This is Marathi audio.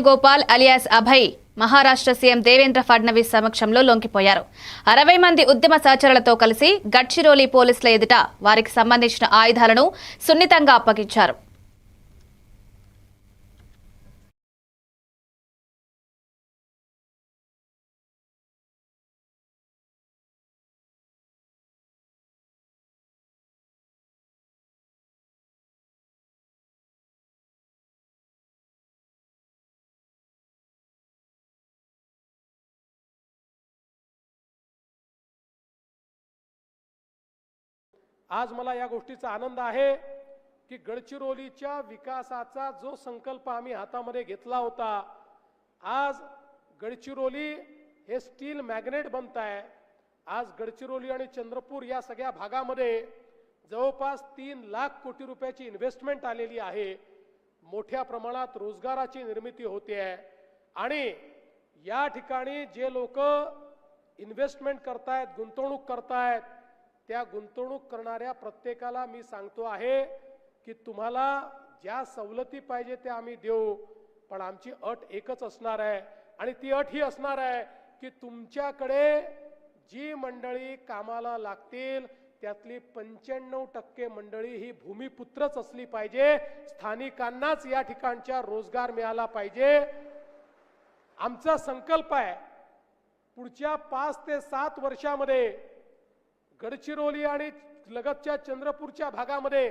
గోపాల్ అలియాస్ అభయ్ మహారాష్ట్ర సీఎం దేవేంద్ర ఫడ్నవీస్ సమక్షంలో లొంగిపోయారు. 60 మంది ఉద్యమ సహచరులతో కలిసి గడ్చిరోలి పోలీసుల ఎదుట వారికి సంబంధించిన ఆయుధాలను సున్నితంగా అప్పగించారు. आज मला या गोष्टीचा आनंद आहे की गडचिरोलीच्या विकासाचा जो संकल्प आम्ही हातामध्ये घेतला होता, आज गडचिरोली हे स्टील मॅग्नेट बनत आहे. आज गडचिरोली आणि चंद्रपूर या सगळ्या भागामध्ये जवळपास 3 लाख कोटी रुपयाची इन्व्हेस्टमेंट आलेली आहे. मोठ्या प्रमाणात रोजगाराची निर्मिती होते आहे आणि या ठिकाणी जे लोक इन्व्हेस्टमेंट करतायत, गुंतवणूक करतायत, त्या गुंतवणूक करणाऱ्या प्रत्येकाला मी सांगतो आहे की तुम्हाला ज्या सवलती पाहिजे त्या आम्ही देऊ, पण आमची अट एकच असणार आहे आणि ती अट ही असणार आहे की तुमच्याकडे जी मंडळी कामाला लागतील त्यातली 95% मंडळी ही भूमिपुत्रच असली पाहिजे. स्थानिकांनाच या ठिकाणच्या रोजगार मिळाला पाहिजे. आमचा संकल्प आहे पुढच्या 5 ते 7 वर्षामध्ये गडचिरोली आणि लगतच्या चंद्रपूरच्या भागामध्ये